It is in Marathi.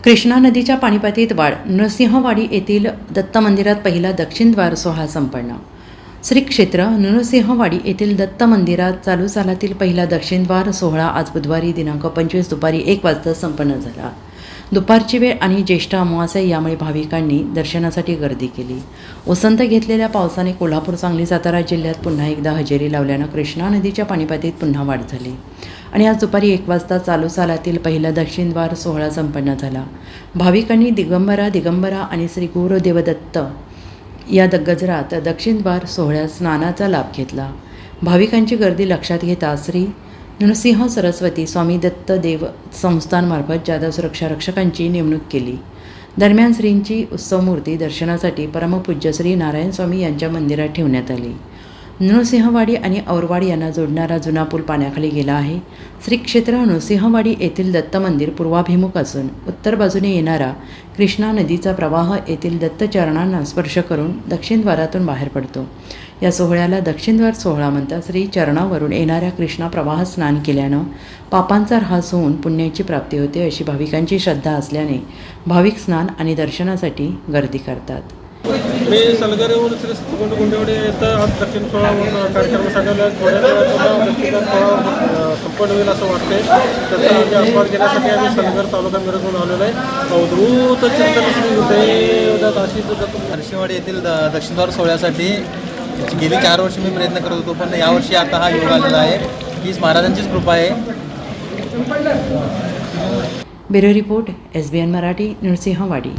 कृष्णा नदीच्या पाणीपातळीत वाढ. नृसिंहवाडी येथील दत्त मंदिरात पहिला दक्षिण द्वार सोहळा संपन्न. श्री क्षेत्र नृसिंहवाडी येथील दत्त मंदिरात चालू सालातील पहिला दक्षिण द्वार सोहळा आज बुधवारी दिनांक 25 दुपारी 1 वाजता संपन्न झाला. दुपारची वेळ आणि ज्येष्ठ अमावास्या यामुळे भाविकांनी दर्शनासाठी गर्दी केली. उसंत घेतलेल्या पावसाने कोल्हापूर, सांगली, सातारा जिल्ह्यात पुन्हा एकदा हजेरी लावल्यानं कृष्णा नदीच्या पाणीपातळीत पुन्हा वाढ झाली आणि आज दुपारी 1 वाजता चालू सालातील पहिला दक्षिण द्वार सोहळा संपन्न झाला. भाविकांनी दिगंबरा दिगंबरा आणि श्री गुरुदेव दत्त या गजरात दक्षिण द्वार सोहळ्यात स्नानाचा लाभ घेतला. भाविकांची गर्दी लक्षात घेता श्री नृसिंह सरस्वती स्वामी दत्त देव संस्थानमार्फत जादा सुरक्षा रक्षकांची नेमणूक केली. दरम्यान श्रींची उत्सवमूर्ती दर्शनासाठी परमपूज्य श्री नारायण स्वामी यांच्या मंदिरात ठेवण्यात आली. नृसिंहवाडी आणि औरवाडी यांना जोडणारा जुना पूल पाण्याखाली गेला आहे. श्री क्षेत्र नृसिंहवाडी येथील दत्त मंदिर पूर्वाभिमुख असून उत्तर बाजूने येणारा कृष्णा नदीचा प्रवाह येथील दत्त चरणांना स्पर्श करून दक्षिण द्वारातून बाहेर पडतो. या सोहळ्याला दक्षिण द्वार सोहळा म्हणतात. श्री चरणावरून येणाऱ्या कृष्णा प्रवाहात स्नान केल्यानं पापांचा ऱ्हास होऊन पुण्याची प्राप्ती होते अशी भाविकांची श्रद्धा असल्याने भाविक स्नान आणि दर्शनासाठी गर्दी करतात. मी सलगर येऊन श्री गुंडेवाडी येतं आज दक्षिण सोहळा कार्यक्रमासाठी थोड्या वेळात दक्षिण सोहळा संपन्न होईल असं वाटते. त्याचा आम्ही आस्वाद घेण्यासाठी आम्ही सलगर तालुका मिरजून आलेलो आहे. अवधूत चिंतन श्री गुरुदेव अशीच नृसिंहवाडी येथील दक्षिणद्वार सोहळ्यासाठी गेली 4 वर्ष मी प्रयत्न करत होतो, पण यावर्षी आता हा योग आलेला आहे. हीच महाराजांचीच कृपा आहे. Bureau report SBN Marathi, Nrusinhwadi.